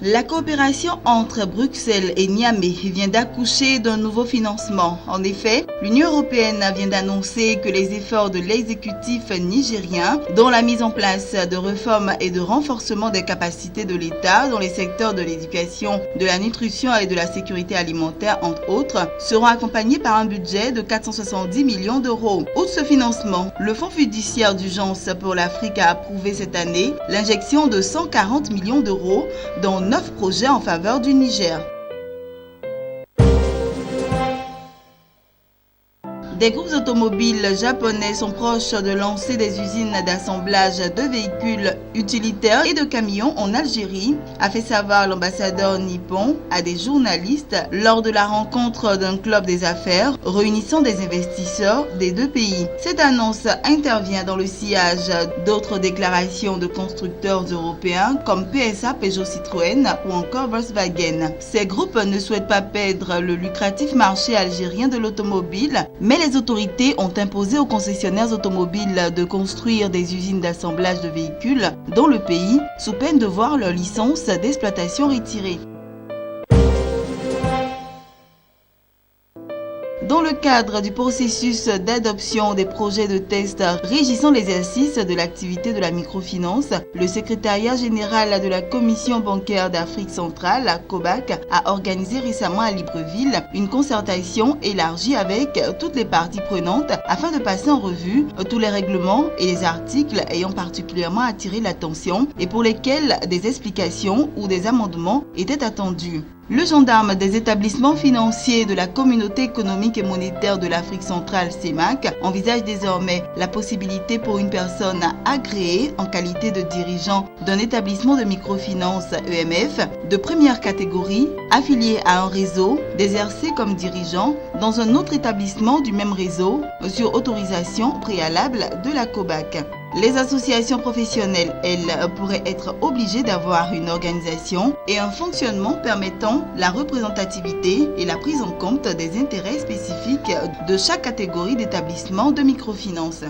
La coopération entre Bruxelles et Niamey vient d'accoucher d'un nouveau financement. En effet, l'Union européenne vient d'annoncer que les efforts de l'exécutif nigérien, dont la mise en place de réformes et de renforcement des capacités de l'État dans les secteurs de l'éducation, de la nutrition et de la sécurité alimentaire, entre autres, seront accompagnés par un budget de 470 millions d'euros. Outre ce financement, le Fonds fiduciaire d'urgence pour l'Afrique a approuvé cette année l'injection de 140 millions d'euros dans 9 projets en faveur du Niger. Des groupes automobiles japonais sont proches de lancer des usines d'assemblage de véhicules utilitaires et de camions en Algérie, a fait savoir l'ambassadeur nippon à des journalistes lors de la rencontre d'un club des affaires réunissant des investisseurs des deux pays. Cette annonce intervient dans le sillage d'autres déclarations de constructeurs européens comme PSA, Peugeot, Citroën ou encore Volkswagen. Ces groupes ne souhaitent pas perdre le lucratif marché algérien de l'automobile, mais les autorités ont imposé aux concessionnaires automobiles de construire des usines d'assemblage de véhicules dans le pays sous peine de voir leur licence d'exploitation retirée. Dans le cadre du processus d'adoption des projets de test régissant l'exercice de l'activité de la microfinance, le secrétariat général de la Commission bancaire d'Afrique centrale, la COBAC, a organisé récemment à Libreville une concertation élargie avec toutes les parties prenantes afin de passer en revue tous les règlements et les articles ayant particulièrement attiré l'attention et pour lesquels des explications ou des amendements étaient attendus. Le gendarme des établissements financiers de la Communauté économique et monétaire de l'Afrique centrale, CEMAC, envisage désormais la possibilité pour une personne agréée en qualité de dirigeant d'un établissement de microfinance EMF de première catégorie, affilié à un réseau, d'exercer comme dirigeant dans un autre établissement du même réseau sur autorisation préalable de la COBAC. Les associations professionnelles, elles, pourraient être obligées d'avoir une organisation et un fonctionnement permettant la représentativité et la prise en compte des intérêts spécifiques de chaque catégorie d'établissement de microfinance.